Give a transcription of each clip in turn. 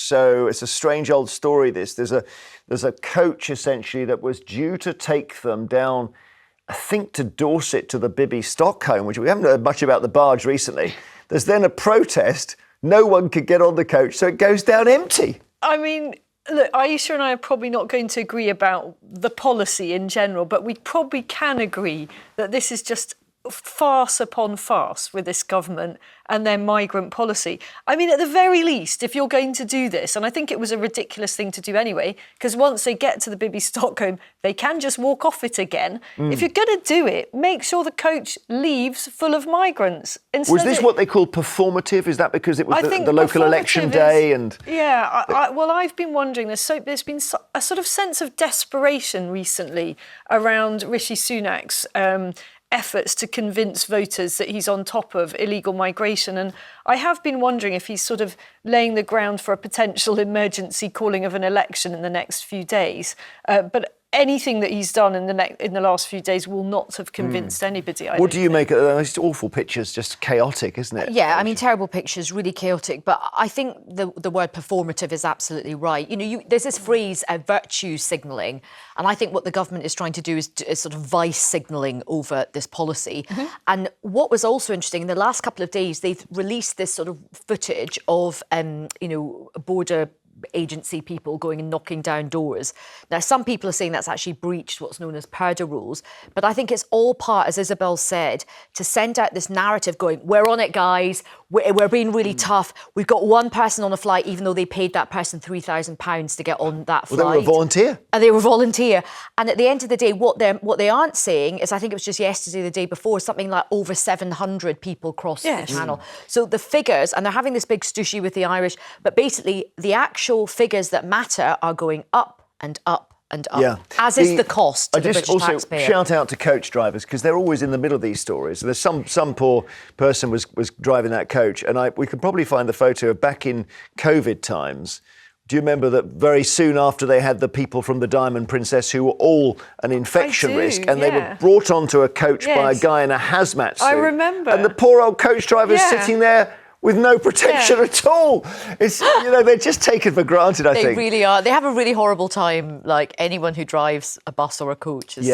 So it's a strange old story, this. There's a coach, essentially, that was due to take them down, I think, to Dorset, to the Bibby Stockholm, which we haven't heard much about the barge recently. There's then a protest. No one could get on the coach, so it goes down empty. I mean, look, Aisha and I are probably not going to agree about the policy in general, but we probably can agree that this is just farce upon farce with this government and their migrant policy. I mean, at the very least, if you're going to do this, and I think it was a ridiculous thing to do anyway, because once they get to the Bibby Stockholm, they can just walk off it again. If you're going to do it, make sure the coach leaves full of migrants. Was this what they call performative? Is that because it was the local election day? Yeah, well, I've been wondering, there's been a sort of sense of desperation recently around Rishi Sunak's efforts to convince voters that he's on top of illegal migration. And I have been wondering if he's sort of laying the ground for a potential emergency calling of an election in the next few days. But anything that he's done in the last few days will not have convinced anybody. What do you make of those awful pictures? Just chaotic, isn't it? Yeah, I mean, terrible pictures, really chaotic. But I think the word performative is absolutely right. You know, there's this phrase, virtue signalling, and I think what the government is trying to do is sort of vice signalling over this policy. And what was also interesting, in the last couple of days, they've released this sort of footage of, border agency people going and knocking down doors. Now, some people are saying that's actually breached what's known as purder rules, but I think it's all part, as Isabel said, to send out this narrative going, we're on it, guys, we're being really tough. We've got one person on a flight, even though they paid that person £3,000 to get on that flight. Well, they were a volunteer. And they were volunteer. And at the end of the day, what they aren't saying is, I think it was just yesterday, the day before, something like over 700 people crossed the channel. So the figures, and they're having this big stooshy with the Irish, but basically the actual figures that matter are going up and up and up, as is the cost to the British taxpayer. I just also shout out to coach drivers, because they're always in the middle of these stories. There's some poor person was driving that coach, and we could probably find the photo of back in COVID times. Do you remember that very soon after they had the people from the Diamond Princess who were all an infection risk, and they were brought onto a coach by a guy in a hazmat suit? I remember. And the poor old coach driver's sitting there with no protection at all. It's, they're just taken for granted, I think. They really are. They have a really horrible time, like anyone who drives a bus or a coach is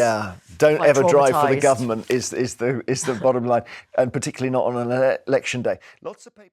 don't ever drive for the government is the bottom line, and particularly not on an election day. Lots of papers.